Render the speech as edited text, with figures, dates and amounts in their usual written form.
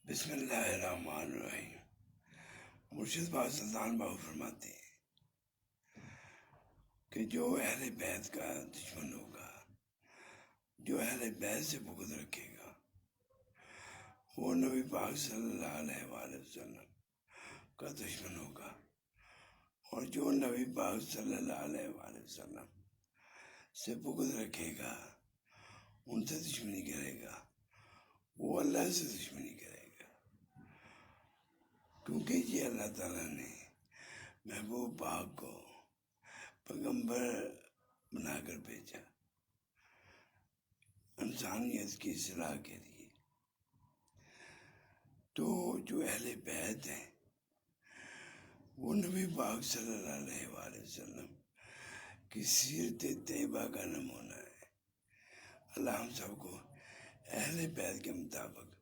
بسم اللہ الرحمن الرحیم۔ مرشد پاک سلطان بابو فرماتے ہیں کہ جو اہل بیت کا دشمن ہوگا، جو اہل بیت سے بغض رکھے گا، وہ نبی پاک صلی اللہ علیہ وآلہ وسلم کا دشمن ہوگا، اور جو نبی پاک صلی اللہ علیہ وآلہ وسلم سے بغض رکھے گا، ان سے دشمنی کرے گا، وہ اللہ سے دشمنی کرے گا، کیونکہ یہ اللہ تعالیٰ نے محبوب پاک کو پیغمبر بنا کر بھیجا انسانیت کی اصلاح کے لیے۔ تو جو اہل بیت ہیں وہ نبی پاک صلی اللہ علیہ وآلہ وسلم کی سیرت طیبہ کا نمونہ ہے۔ اللہ ہم سب کو اہل بیت کے مطابق